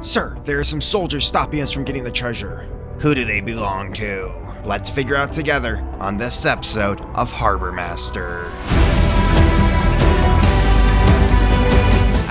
Sir, there are some soldiers stopping us from getting the treasure. Who do they belong to? Let's figure out together on this episode of Harbor Master.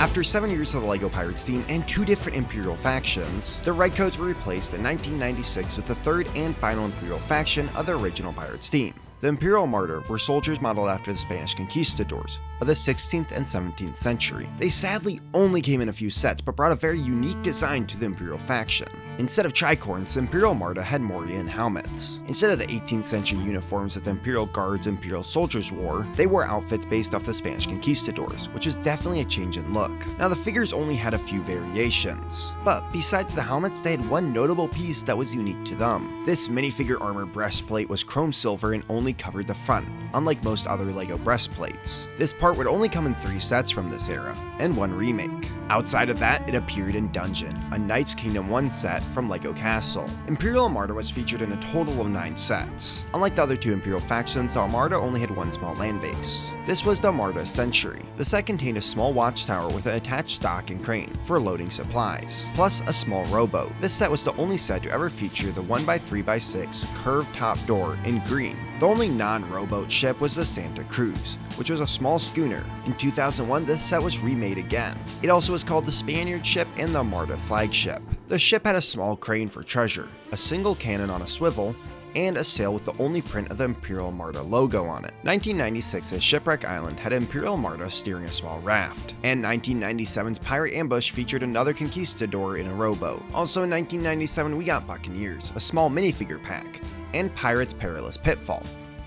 After 7 years of the LEGO Pirates team and 2 different Imperial factions, the Redcoats were replaced in 1996 with the third and final Imperial faction of the original Pirates team. The Imperial Armada were soldiers modeled after the Spanish Conquistadors of the 16th and 17th century. They sadly only came in a few sets, but brought a very unique design to the Imperial faction. Instead of tricorns, the Imperial Armada had Morian helmets. Instead of the 18th century uniforms that the Imperial Guards and Imperial soldiers wore, they wore outfits based off the Spanish Conquistadors, which was definitely a change in look. Now the figures only had a few variations, but besides the helmets, they had one notable piece that was unique to them. This minifigure armor breastplate was chrome silver and only covered the front, unlike most other LEGO breastplates. This part would only come in 3 sets from this era, and 1 remake. Outside of that, it appeared in Dungeon, a Knights Kingdom 1 set from LEGO Castle. Imperial Armada was featured in a total of 9 sets. Unlike the other 2 Imperial factions, the Armada only had 1 small land base. This was the Armada Century. The set contained a small watchtower with an attached dock and crane for loading supplies, plus a small rowboat. This set was the only set to ever feature the 1x3x6 curved top door in green. The only non-rowboat ship was the Santa Cruz, which was a small schooner. In 2001, this set was remade again. It also was called the Spaniard ship and the Armada flagship. The ship had a small crane for treasure, a single cannon on a swivel, and a sail with the only print of the Imperial Armada logo on it. 1996's Shipwreck Island had Imperial Armada steering a small raft, and 1997's Pirate Ambush featured another Conquistador in a rowboat. Also in 1997 we got Buccaneers, a small minifigure pack, and Pirates Perilous Pitfall.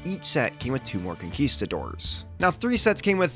Each set came with 2 more Conquistadors. Now 3 sets came with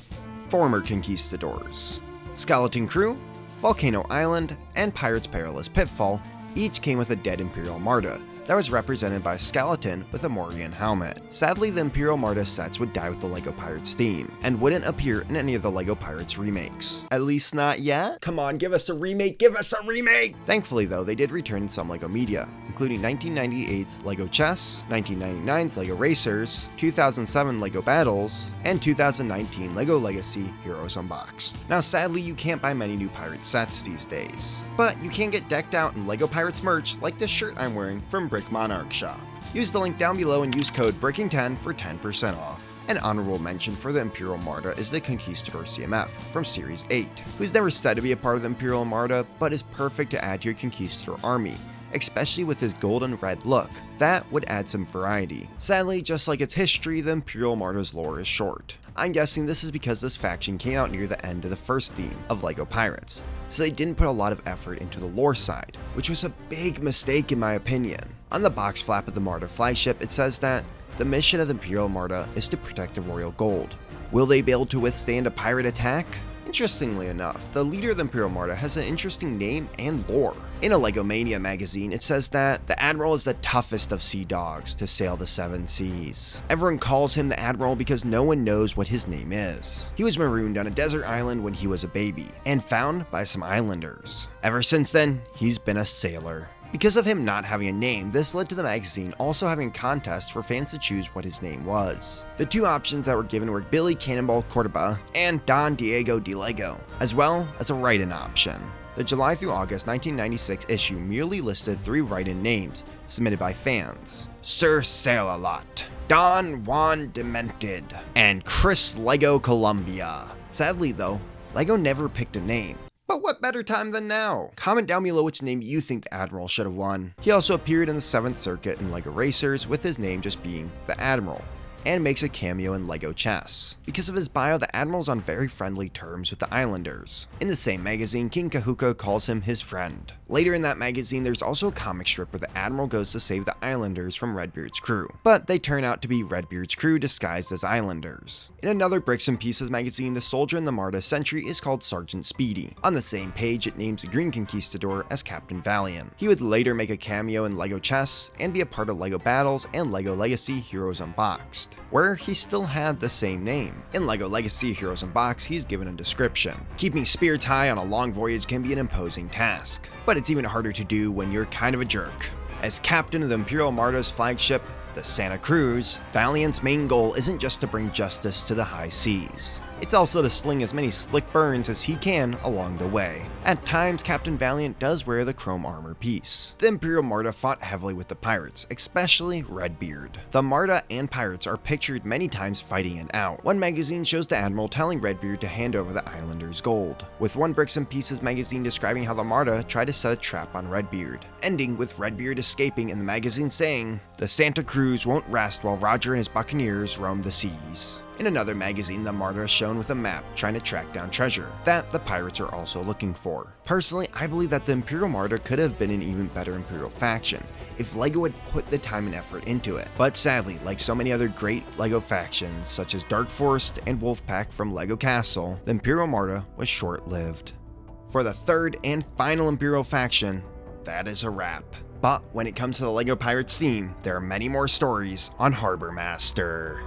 former Conquistadors. Skeleton Crew, Volcano Island, and Pirates Perilous Pitfall each came with a dead Imperial Armada that was represented by a skeleton with a Morian helmet. Sadly, the Imperial Armada sets would die with the LEGO Pirates theme, and wouldn't appear in any of the LEGO Pirates remakes. At least not yet? Come on, give us a remake, give us a remake! Thankfully though, they did return in some LEGO media, including 1998's LEGO Chess, 1999's LEGO Racers, 2007 LEGO Battles, and 2019 LEGO Legacy Heroes Unboxed. Now sadly, you can't buy many new pirate sets these days, but you can get decked out in LEGO Pirates merch like this shirt I'm wearing from Brick Monarch Shop. Use the link down below and use code BRICKING10 for 10% off. An honorable mention for the Imperial Armada is the Conquistador CMF from Series 8, who's never said to be a part of the Imperial Armada, but is perfect to add to your Conquistador army, especially with his gold and red look. That would add some variety. Sadly, just like its history, the Imperial Armada's lore is short. I'm guessing this is because this faction came out near the end of the first theme of LEGO Pirates, so they didn't put a lot of effort into the lore side, which was a big mistake in my opinion. On the box flap of the Armada flagship, it says that the mission of the Imperial Armada is to protect the royal gold. Will they be able to withstand a pirate attack? Interestingly enough, the leader of the Imperial Armada has an interesting name and lore. In a LEGO Mania magazine, it says that the Admiral is the toughest of sea dogs to sail the 7 seas. Everyone calls him the Admiral because no one knows what his name is. He was marooned on a desert island when he was a baby, and found by some islanders. Ever since then, he's been a sailor. Because of him not having a name, this led to the magazine also having a contest for fans to choose what his name was. The 2 options that were given were Billy Cannonball Cordoba and Don Diego de Lego, as well as a write-in option. The July through August 1996 issue merely listed 3 write-in names submitted by fans: Sir Sail-A-Lot, Don Juan Demented, and Chris Lego Columbia. Sadly though, LEGO never picked a name. But what better time than now? Comment down below which name you think the Admiral should have won. He also appeared in the 7th Circuit in LEGO Racers with his name just being the Admiral, and makes a cameo in LEGO Chess. Because of his bio, the Admiral's on very friendly terms with the Islanders. In the same magazine, King Kahuka calls him his friend. Later in that magazine, there's also a comic strip where the Admiral goes to save the Islanders from Redbeard's crew, but they turn out to be Redbeard's crew disguised as Islanders. In another Bricks and Pieces magazine, the soldier in the Armada Century is called Sergeant Speedy. On the same page, it names the Green Conquistador as Captain Valiant. He would later make a cameo in LEGO Chess and be a part of LEGO Battles and LEGO Legacy Heroes Unboxed, where he still had the same name. In LEGO Legacy Heroes Unboxed, he's given a description. Keeping spirits high on a long voyage can be an imposing task, but it's even harder to do when you're kind of a jerk. As captain of the Imperial Armada's flagship, the Santa Cruz, Valiant's main goal isn't just to bring justice to the high seas. It's also to sling as many slick burns as he can along the way. At times, Captain Valiant does wear the chrome armor piece. The Imperial Armada fought heavily with the pirates, especially Redbeard. The Armada and pirates are pictured many times fighting it out. One magazine shows the admiral telling Redbeard to hand over the islanders' gold, with one Bricks and Pieces magazine describing how the Armada tried to set a trap on Redbeard, ending with Redbeard escaping and the magazine saying, "The Santa Cruz won't rest while Roger and his buccaneers roam the seas." In another magazine, the Armada is shown with a map trying to track down treasure that the pirates are also looking for. Personally, I believe that the Imperial Armada could have been an even better Imperial faction if LEGO had put the time and effort into it. But sadly, like so many other great LEGO factions such as Dark Forest and Wolfpack from LEGO Castle, the Imperial Armada was short-lived. For the third and final Imperial faction, that is a wrap. But when it comes to the LEGO Pirates theme, there are many more stories on Harbor Master.